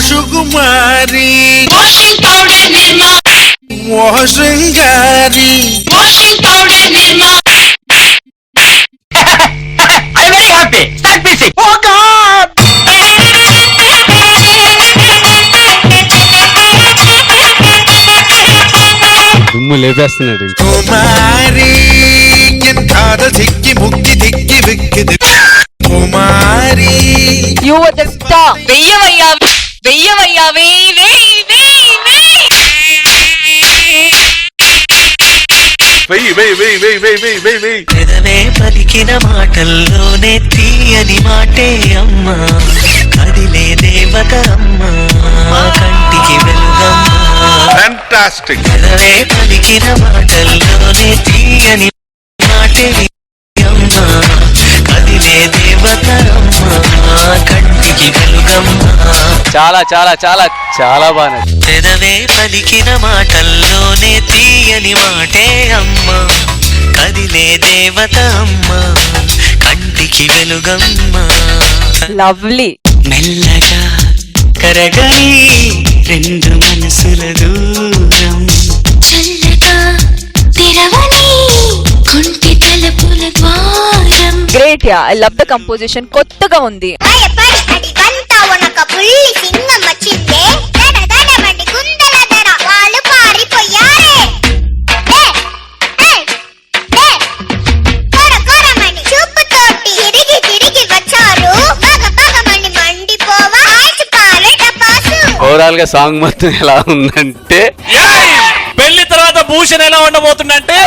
Sukumari oh శృంగారి I'm very happy. Start music. Oh God! దుమ్ము లేపేస్తున్నాడు. కుమారి ఎంతాద దిక్కి ముక్కి దిక్కి విక్కిది కుమారి. You were the star. వెయ్యవయ్యా వెయ్యవయ్యా వెయ్యి వెయ్యి వెయ్యి వెయ్యి. పెదవే పలికిన మాటల్లోనే తీయని మాటే అమ్మా, కదిలే దేవత అమ్మా, కంటికి వెలుగమ్మా. ఫ్యాంటాస్టిక్. పెదవే పలికిన మాటల్లోనే తీయని మాటే అమ్మా, కదిలే దేవత అమ్మా, కంటికి వెలుగమ్మా. చాలా చాలా చాలా చాలా బాగా. పెదవే పలికిన మాటల్లోనే తీయని మాటే అమ్మా, కదిలే దేవత అమ్మా, కంటికి వెలుగమ్మా. లవ్లీ. మెల్లగా కరగని రెండు మనసుల దూరం, చల్లగా తెరవని కుంటి తలుపుల ద్వారం. Great yeah, I love the composition. కొత్తగా ఉంది. ఓవరాల్ గా సాంగ్ మొత్తం ఎలా ఉందంటే, పెళ్లి తర్వాత భూషణ్ ఎలా ఉండబోతుందంటే